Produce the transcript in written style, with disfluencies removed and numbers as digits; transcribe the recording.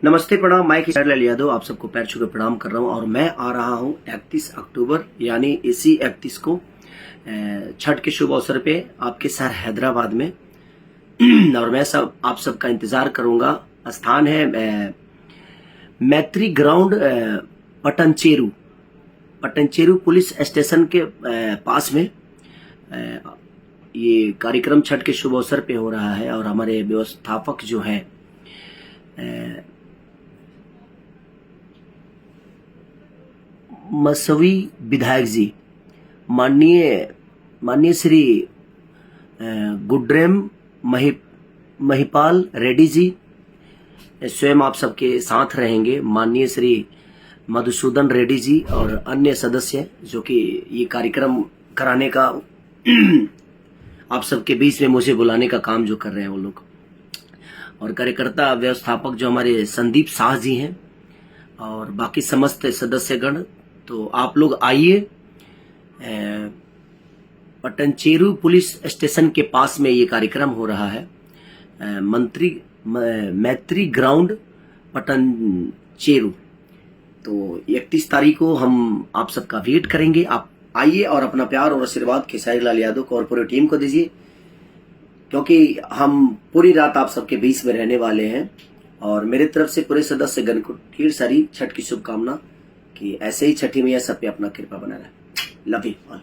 नमस्ते, प्रणाम। मैं खेसारी यादव आप सबको पैर छू के प्रणाम कर रहा हूं और मैं आ रहा हूं 31 अक्टूबर यानी इसी 31 को छठ के शुभ अवसर पे आपके शहर हैदराबाद में और मैं आप सबका इंतजार करूंगा। स्थान है मैत्री ग्राउंड, पटनचेरू पुलिस स्टेशन के पास में ये कार्यक्रम छठ के शुभ अवसर पे हो रहा है और हमारे व्यवस्थापक जो है मसवी विधायक जी, माननीय श्री गुड्रेम महिपाल रेड्डी जी स्वयं आप सबके साथ रहेंगे। माननीय श्री मधुसूदन रेड्डी जी और अन्य सदस्य जो कि ये कार्यक्रम कराने का आप सबके बीच में मुझे बुलाने का काम जो कर रहे हैं वो लोग, और कार्यकर्ता व्यवस्थापक जो हमारे संदीप शाह जी हैं और बाकी समस्त सदस्यगण। तो आप लोग आइए, पटनचेरू पुलिस स्टेशन के पास में ये कार्यक्रम हो रहा है, मैत्री ग्राउंड पटनचेरू। तो 31 तारीख को हम आप सबका वेट करेंगे। आप आइए और अपना प्यार और आशीर्वाद खेसारी लाल यादव को और पूरी टीम को दीजिए, क्योंकि हम पूरी रात आप सबके बीच में रहने वाले हैं। और मेरे तरफ से पूरे सदस्यगण को ढेर सारी छठ की शुभकामना कि ऐसे ही छठी मैया सब पे अपना कृपा बना रहे। Love you all.